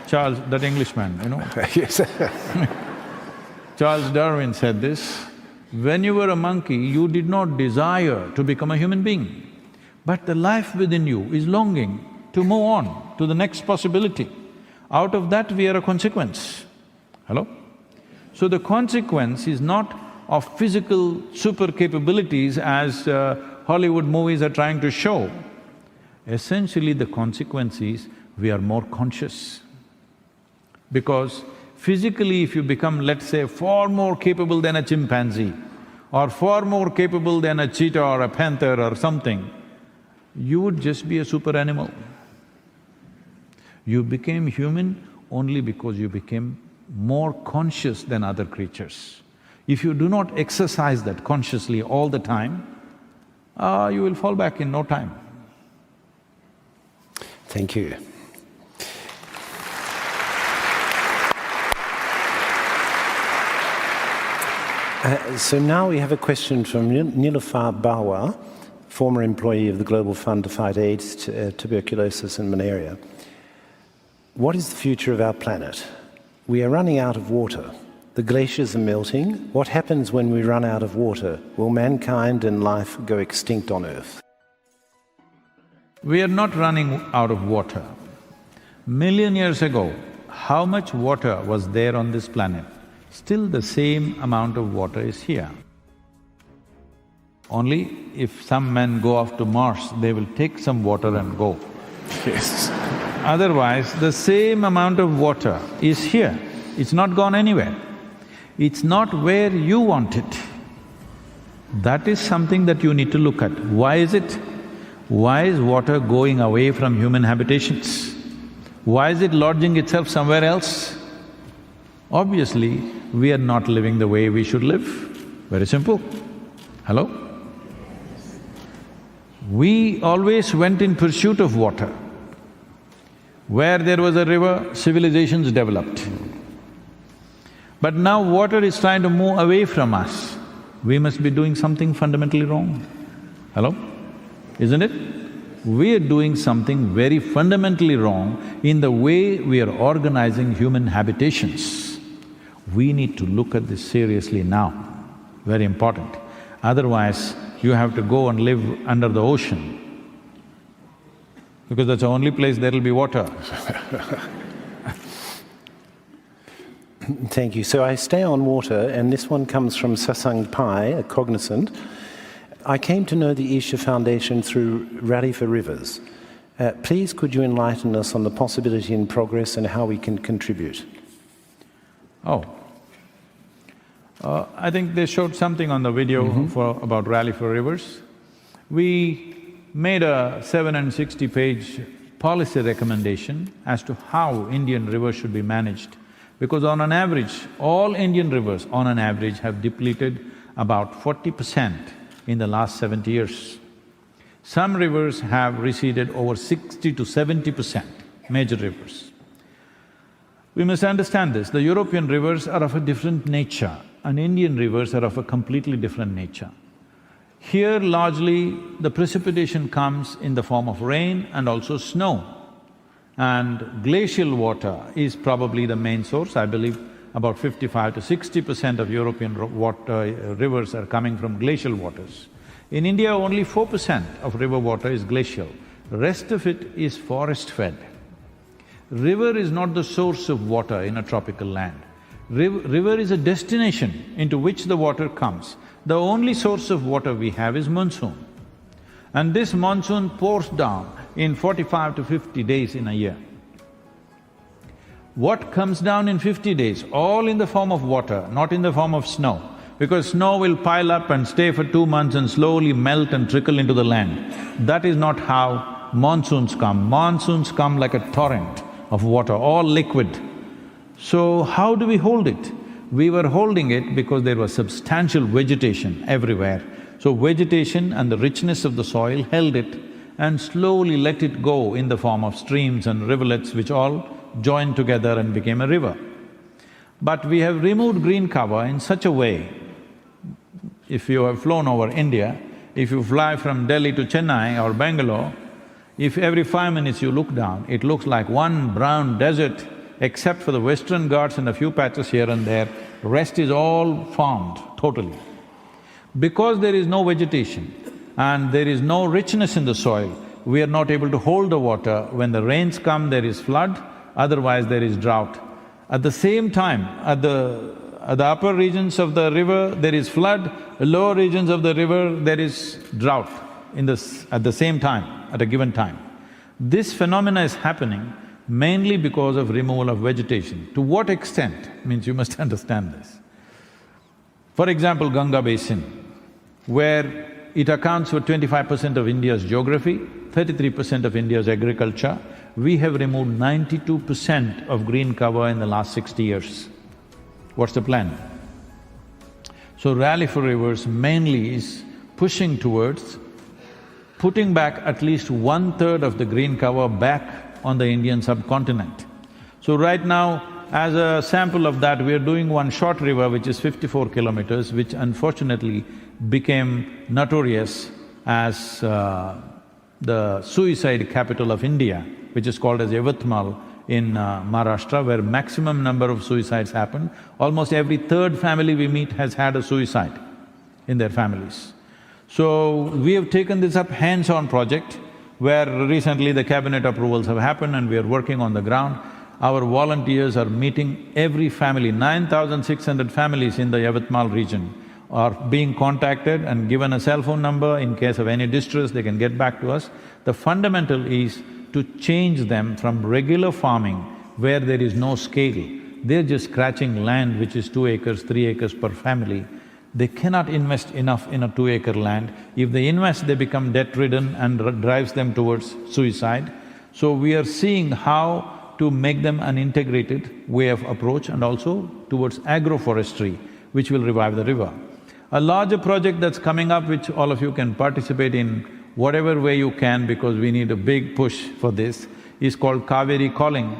Charles, that Englishman, you know. Yes. Charles Darwin said this, when you were a monkey, you did not desire to become a human being. But the life within you is longing to move on to the next possibility. Out of that, we are a consequence. Hello? So the consequence is not of physical super capabilities as Hollywood movies are trying to show. Essentially, the consequence is we are more conscious. Because physically, if you become, let's say, far more capable than a chimpanzee or far more capable than a cheetah or a panther or something, you would just be a super animal. You became human only because you became more conscious than other creatures. If you do not exercise that consciously all the time, you will fall back in no time. Thank you. So now we have a question from Nilufar Bawa, former employee of the Global Fund to Fight AIDS, Tuberculosis and Malaria. What is the future of our planet? We are running out of water. The glaciers are melting. What happens when we run out of water? Will mankind and life go extinct on Earth? We are not running out of water. Million years ago, how much water was there on this planet? Still the same amount of water is here. Only if some men go off to Mars, they will take some water and go. Yes. Otherwise, the same amount of water is here, it's not gone anywhere. It's not where you want it, That is something that you need to look at. Why is it? Why is water going away from human habitations? Why is it lodging itself somewhere else? Obviously, we are not living the way we should live. Very simple. Hello? We always went in pursuit of water. Where there was a river, civilizations developed. But now water is trying to move away from us. We must be doing something fundamentally wrong. Hello? Isn't it? We are doing something very fundamentally wrong in the way we are organizing human habitations. We need to look at this seriously now, very important. Otherwise, you have to go and live under the ocean, because that's the only place there will be water. Thank you. So I stay on water, and this one comes from Sasang Pai, a cognizant. I came to know the Isha Foundation through Rally for Rivers. Please could you enlighten us on the possibility in progress and how we can contribute? I think they showed something on the video about Rally for Rivers. We made a 760-page policy recommendation as to how Indian rivers should be managed. Because on an average, all Indian rivers on an average have depleted about 40% in the last 70 years. Some rivers have receded over 60 to 70%, major rivers. We must understand this, the European rivers are of a different nature and Indian rivers are of a completely different nature. Here largely the precipitation comes in the form of rain and also snow. And glacial water is probably the main source. I believe about 55 to 60% of European rivers are coming from glacial waters. In India, only 4% of river water is glacial, rest of it is forest-fed. River is not the source of water in a tropical land. River is a destination into which the water comes. The only source of water we have is monsoon. And this monsoon pours down in 45 to 50 days in a year. What comes down in 50 days? All in the form of water, not in the form of snow. Because snow will pile up and stay for 2 months and slowly melt and trickle into the land. That is not how monsoons come. Monsoons come like a torrent of water, all liquid. So how do we hold it? We were holding it because there was substantial vegetation everywhere. So vegetation and the richness of the soil held it and slowly let it go in the form of streams and rivulets which all joined together and became a river. But we have removed green cover in such a way, if you have flown over India, if you fly from Delhi to Chennai or Bangalore, if every 5 minutes you look down, it looks like one brown desert, except for the Western Ghats and a few patches here and there, rest is all farmed totally. Because there is no vegetation and there is no richness in the soil, we are not able to hold the water. When the rains come, there is flood, otherwise there is drought. At the same time, at the upper regions of the river, there is flood, the lower regions of the river, there is drought at the same time, at a given time. This phenomena is happening mainly because of removal of vegetation. To what extent means you must understand this. For example, Ganga Basin, where it accounts for 25% of India's geography, 33% of India's agriculture, we have removed 92% of green cover in the last 60 years. What's the plan? So Rally for Rivers mainly is pushing towards putting back at least 1/3 of the green cover back on the Indian subcontinent. So right now, as a sample of that, we are doing one short river which is 54 kilometers, which unfortunately became notorious as the suicide capital of India, which is called as Yavatmal in Maharashtra, where maximum number of suicides happen. Almost every third family we meet has had a suicide in their families. So we have taken this up hands-on project, where recently the cabinet approvals have happened and we are working on the ground. Our volunteers are meeting every family, 9,600 families in the Yavatmal region are being contacted and given a cell phone number. In case of any distress, they can get back to us. The fundamental is to change them from regular farming where there is no scale. They're just scratching land which is 2 acres, 3 acres per family. They cannot invest enough in a 2-acre land. If they invest, they become debt-ridden and drives them towards suicide. So we are seeing how to make them an integrated way of approach and also towards agroforestry, which will revive the river. A larger project that's coming up, which all of you can participate in whatever way you can, because we need a big push for this, is called Kaveri Calling.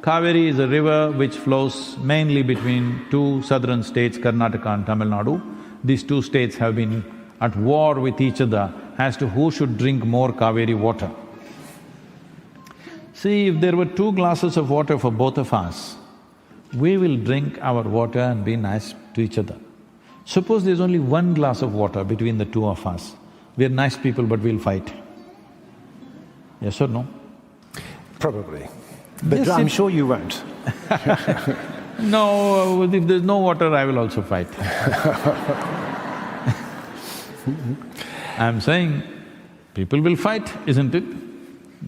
Kaveri is a river which flows mainly between two southern states, Karnataka and Tamil Nadu. These two states have been at war with each other as to who should drink more Kaveri water. See, if there were 2 glasses of water for both of us, we will drink our water and be nice to each other. Suppose there's only 1 glass of water between the two of us, we're nice people but we'll fight. Yes or no? Probably. But Yes, I'm sure you won't. No, if there's no water, I will also fight. I'm saying, people will fight, isn't it?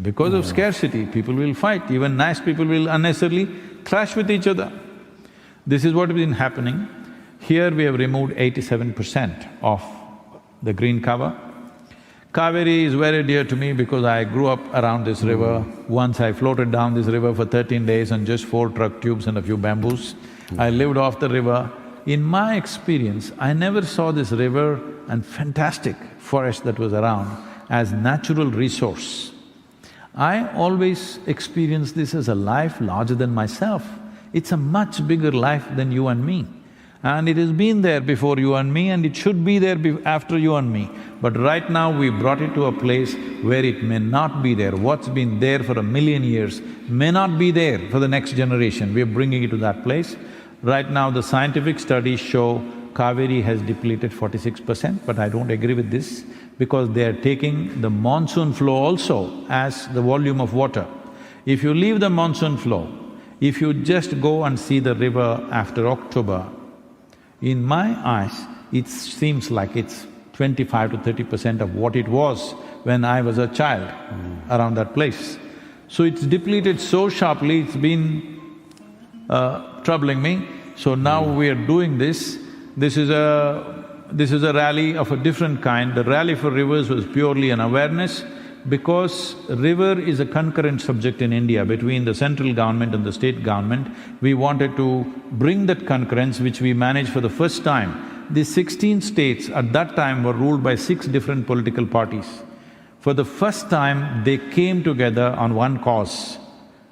Because of scarcity, people will fight. Even nice people will unnecessarily clash with each other. This is what has been happening. Here we have removed 87% of the green cover. Kaveri is very dear to me because I grew up around this river. Once I floated down this river for 13 days on just 4 truck tubes and a few bamboos. I lived off the river. In my experience, I never saw this river and fantastic forest that was around as natural resource. I always experienced this as a life larger than myself. It's a much bigger life than you and me. And it has been there before you and me and it should be there after you and me. But right now we brought it to a place where it may not be there. What's been there for 1,000,000 years may not be there for the next generation. We're bringing it to that place. Right now the scientific studies show Kaveri has depleted 46%, but I don't agree with this because they are taking the monsoon flow also as the volume of water. If you leave the monsoon flow, if you just go and see the river after October, in my eyes, it seems like it's 25 to 30% of what it was when I was a child around that place. So it's depleted so sharply, it's been troubling me. So now we are doing this. This is a rally of a different kind. The Rally for Rivers was purely an awareness because river is a concurrent subject in India between the central government and the state government. We wanted to bring that concurrence, which we managed for the first time. The 16 states at that time were ruled by 6 different political parties. For the first time, they came together on one cause.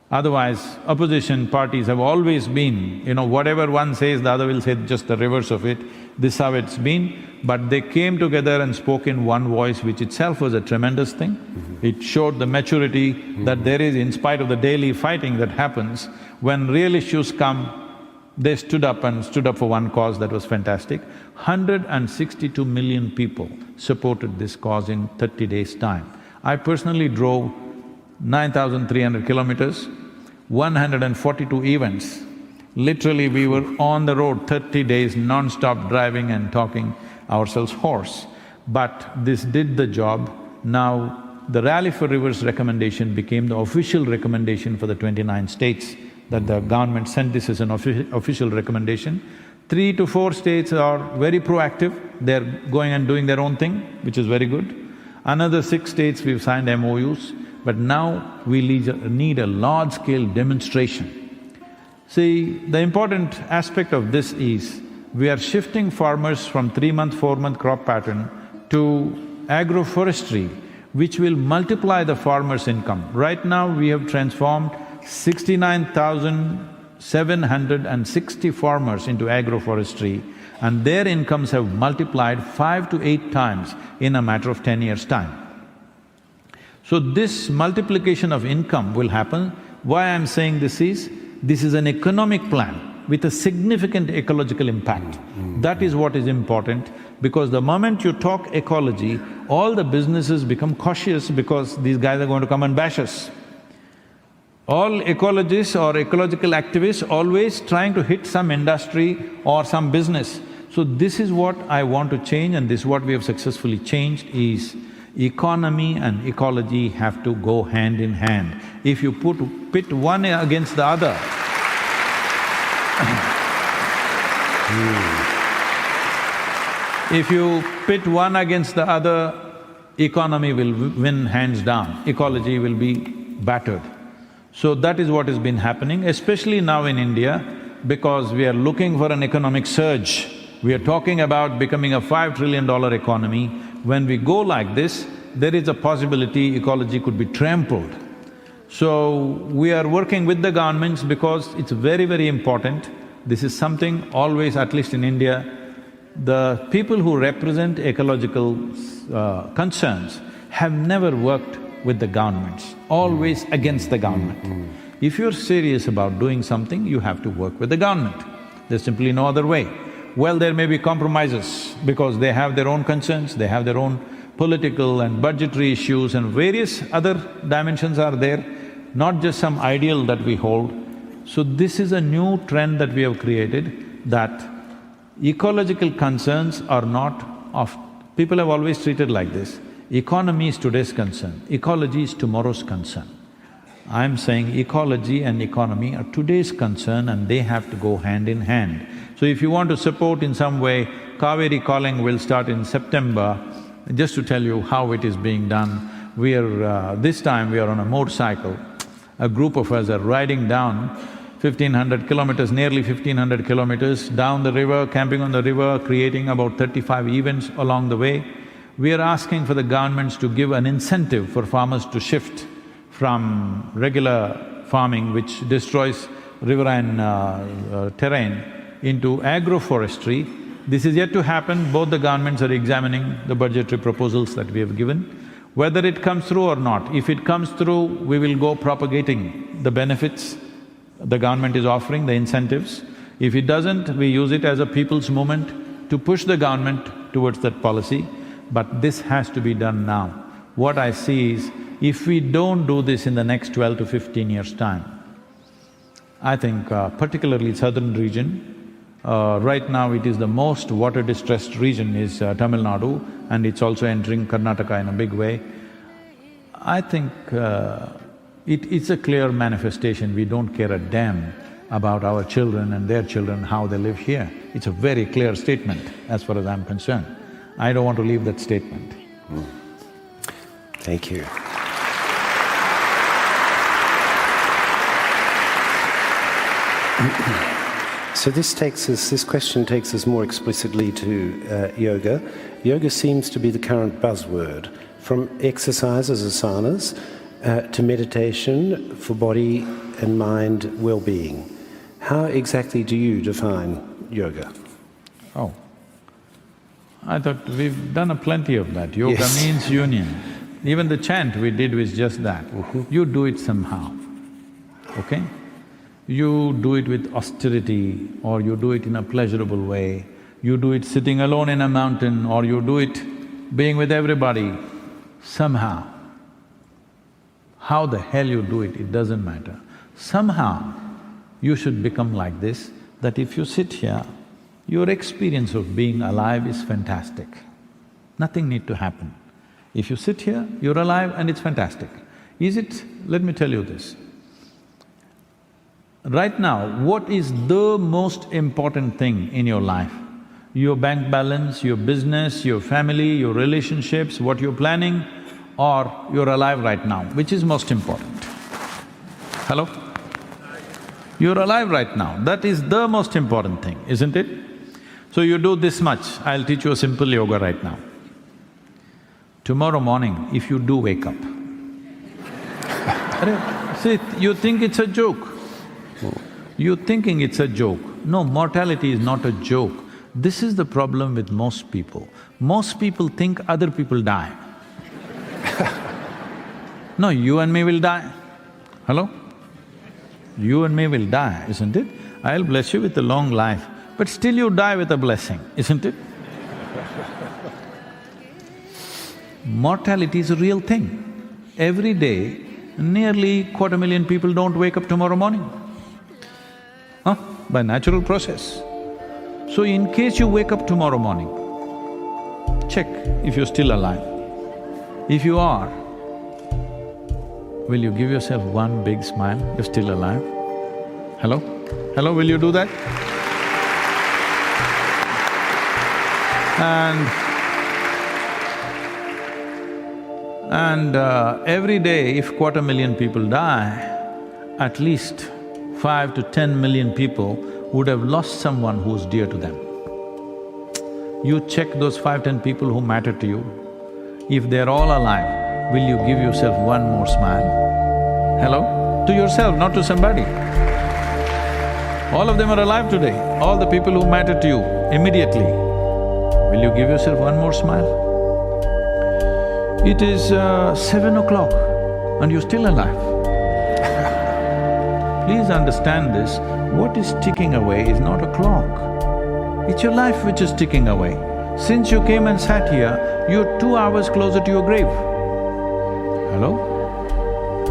Otherwise, opposition parties have always been, whatever one says, the other will say just the reverse of it. This is how it's been. But they came together and spoke in one voice, which itself was a tremendous thing. It showed the maturity that there is, in spite of the daily fighting that happens, when real issues come, they stood up for one cause. That was fantastic. 162 million people supported this cause in 30 days' time. I personally drove 9,300 kilometers, 142 events. Literally, we were on the road 30 days non-stop driving and talking ourselves hoarse. But this did the job. Now, the Rally for Rivers recommendation became the official recommendation for the 29 states that the government sent this as an official recommendation. 3 to 4 states are very proactive, they're going and doing their own thing, which is very good. Another 6 states we've signed MOUs. But now we need a large-scale demonstration. See, the important aspect of this is, we are shifting farmers from 3-month, 4-month crop pattern to agroforestry, which will multiply the farmer's income. Right now, we have transformed 69,760 farmers into agroforestry, and their incomes have multiplied 5 to 8 times in a matter of 10 years' time. So this multiplication of income will happen. Why I'm saying this is an economic plan with a significant ecological impact. That is what is important, because the moment you talk ecology, all the businesses become cautious because these guys are going to come and bash us. All ecologists or ecological activists always trying to hit some industry or some business. So this is what I want to change, and this is what we have successfully changed is, economy and ecology have to go hand in hand. If you pit one against the other, If you pit one against the other, economy will win hands down, ecology will be battered. So that is what has been happening, especially now in India, because we are looking for an economic surge. We are talking about becoming a $5 trillion economy. When we go like this, there is a possibility ecology could be trampled. So we are working with the governments because it's very, very important. This is something always, at least in India, the people who represent ecological concerns have never worked with the governments, always against the government. If you're serious about doing something, you have to work with the government. There's simply no other way. Well, there may be compromises because they have their own concerns, they have their own political and budgetary issues and various other dimensions are there, not just some ideal that we hold. So this is a new trend that we have created, that ecological concerns are not of… People have always treated like this, economy is today's concern, ecology is tomorrow's concern. I'm saying ecology and economy are today's concern and they have to go hand in hand. So if you want to support in some way, Kaveri Calling will start in September. Just to tell you how it is being done, this time we are on a motorcycle. A group of us are riding down 1,500 kilometers, nearly 1,500 kilometers down the river, camping on the river, creating about 35 events along the way. We are asking for the governments to give an incentive for farmers to shift from regular farming, which destroys riverine terrain, into agroforestry. This is yet to happen, both the governments are examining the budgetary proposals that we have given. Whether it comes through or not, if it comes through, we will go propagating the benefits the government is offering, the incentives. If it doesn't, we use it as a people's movement to push the government towards that policy, but this has to be done now. What I see is, if we don't do this in the next 12 to 15 years' time, I think particularly southern region, right now it is the most water-distressed region is Tamil Nadu, and it's also entering Karnataka in a big way. I think it's a clear manifestation, we don't care a damn about our children and their children, how they live here. It's a very clear statement as far as I'm concerned. I don't want to leave that statement. Thank you. So this question takes us more explicitly to yoga. Yoga seems to be the current buzzword, from exercise as asanas to meditation for body and mind well-being. How exactly do you define yoga? Oh, I thought we've done plenty of that. Yoga means union. Even the chant we did was just that. You do it somehow, okay? You do it with austerity, or you do it in a pleasurable way, you do it sitting alone in a mountain, or you do it being with everybody, somehow. How the hell you do it, it doesn't matter. Somehow, you should become like this, that if you sit here, your experience of being alive is fantastic. Nothing need to happen. If you sit here, you're alive and it's fantastic. Is it… let me tell you this. Right now, what is the most important thing in your life? Your bank balance, your business, your family, your relationships, what you're planning, or you're alive right now? Which is most important? Hello? You're alive right now, that is the most important thing, isn't it? So you do this much, I'll teach you a simple yoga right now. Tomorrow morning, if you do wake up, see, you think it's a joke. You're thinking it's a joke. No, mortality is not a joke. This is the problem with most people. Most people think other people die. No, you and me will die. Hello? You and me will die, isn't it? I'll bless you with a long life, but still you die with a blessing, isn't it? Mortality is a real thing. Every day, nearly 250,000 people don't wake up tomorrow morning. By natural process. So in case you wake up tomorrow morning, check if you're still alive. If you are, will you give yourself one big smile, you're still alive? Hello? Hello, will you do that? Every day, if 250,000 people die, at least 5 to 10 million people would have lost someone who's dear to them. You check those 5–10 people who matter to you. If they're all alive, will you give yourself one more smile? Hello? To yourself, not to somebody. All of them are alive today, all the people who matter to you immediately. Will you give yourself one more smile? It is 7 o'clock and you're still alive. Please understand this, what is ticking away is not a clock. It's your life which is ticking away. Since you came and sat here, you're 2 hours closer to your grave. Hello?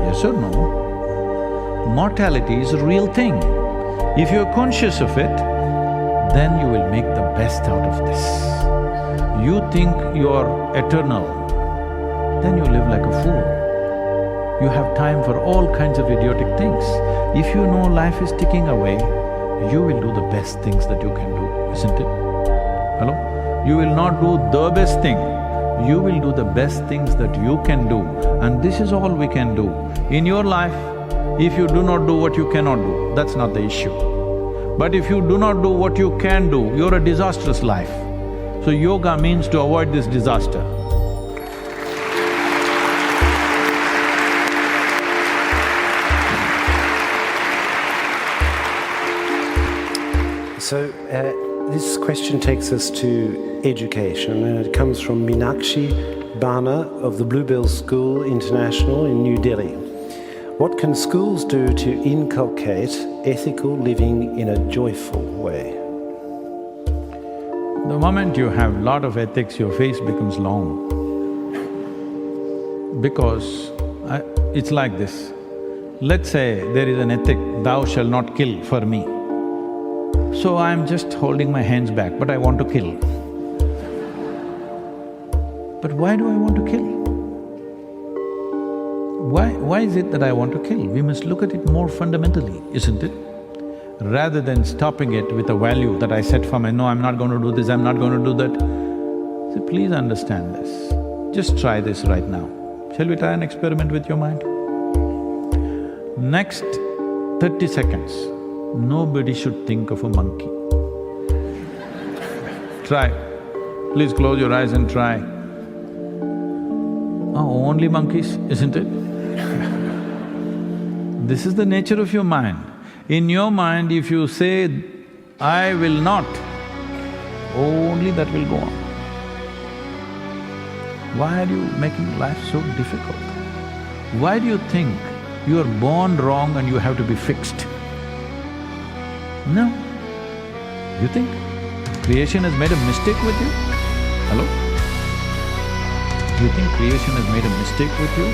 Yes or no? Mortality is a real thing. If you're conscious of it, then you will make the best out of this. You think you're eternal, then you live like a fool. You have time for all kinds of idiotic things. If you know life is ticking away, you will do the best things that you can do, isn't it? Hello? You will not do the best thing, you will do the best things that you can do, and this is all we can do. In your life, if you do not do what you cannot do, that's not the issue. But if you do not do what you can do, you're a disastrous life. So yoga means to avoid this disaster. So, this question takes us to education, and it comes from Meenakshi Bana of the Bluebell School International in New Delhi. What can schools do to inculcate ethical living in a joyful way? The moment you have lot of ethics, your face becomes long. Because it's like this. Let's say there is an ethic, thou shalt not kill for me. So I'm just holding my hands back, but I want to kill. But why do I want to kill? Why is it that I want to kill? We must look at it more fundamentally, isn't it? Rather than stopping it with a value that I set for my… no, I'm not going to do this, I'm not going to do that. So please understand this. Just try this right now. Shall we try an experiment with your mind? Next 30 seconds, nobody should think of a monkey. Try. Please close your eyes and try. Oh, only monkeys, isn't it? This is the nature of your mind. In your mind, if you say, I will not, only that will go on. Why are you making life so difficult? Why do you think you are born wrong and you have to be fixed? No. You think creation has made a mistake with you? Hello? You think creation has made a mistake with you?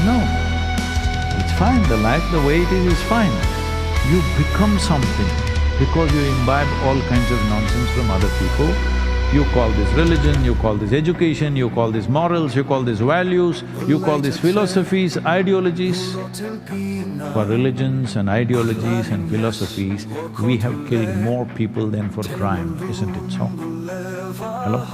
No. It's fine, the life the way it is fine. You become something because you imbibe all kinds of nonsense from other people. You call this religion, you call this education, you call this morals, you call this values, you call this philosophies, ideologies. For religions and ideologies and philosophies, we have killed more people than for crime, isn't it so? Hello?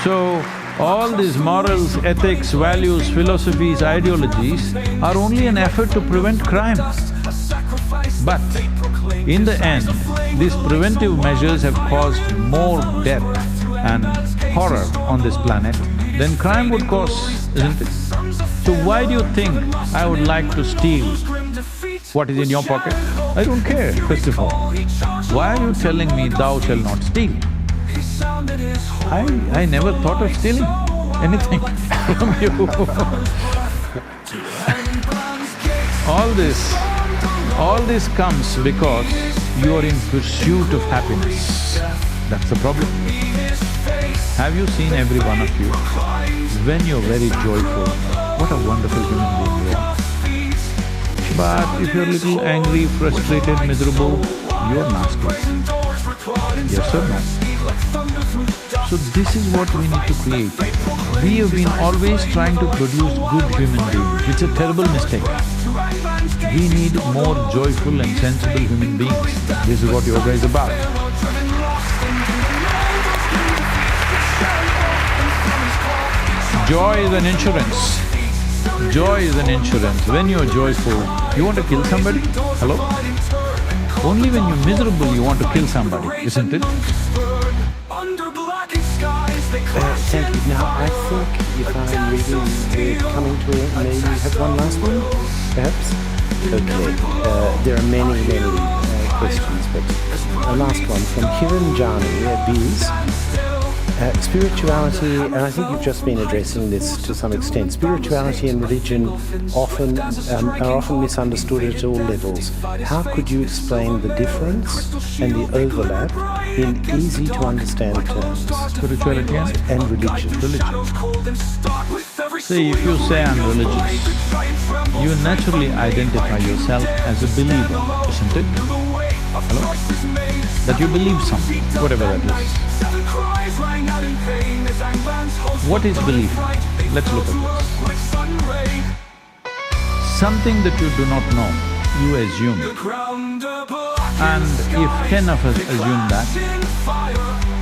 So, all these morals, ethics, values, philosophies, ideologies are only an effort to prevent crime. But in the end, these preventive measures have caused more death and horror on this planet than crime would cause, isn't it? So why do you think I would like to steal what is in your pocket? I don't care, first of all. Why are you telling me thou shalt not steal? I never thought of stealing anything from you. All this comes because you are in pursuit of happiness. That's the problem. Have you seen every one of you? When you're very joyful, what a wonderful human being you are. But if you're a little angry, frustrated, miserable, you're nasty. Yes or no? So this is what we need to create. We have been always trying to produce good human beings, which is a terrible mistake. We need more joyful and sensible human beings. This is what yoga is about. Joy is an insurance. Joy is an insurance. When you're joyful, you want to kill somebody? Hello? Only when you're miserable you want to kill somebody, isn't it? Thank you. Now, I think if I'm reading, we're coming to maybe you have one last one, perhaps? Okay. There are many questions, but a last one from Hiranjani Biz. Spirituality, and I think you've just been addressing this to some extent, spirituality and religion often are often misunderstood at all levels. How could you explain the difference and the overlap in easy to understand terms? Spirituality and religion. See, if you say I'm religious, you naturally identify yourself as a believer, isn't it? Hello? That you believe something, whatever that is. What is belief? Let's look at this. Something that you do not know, you assume. And if 10 of us assume that,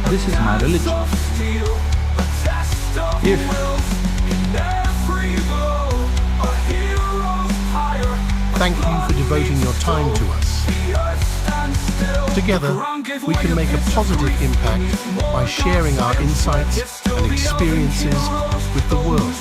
this is my religion. If Thank you for devoting your time to us. Together, we can make a positive impact by sharing our insights and experiences with the world.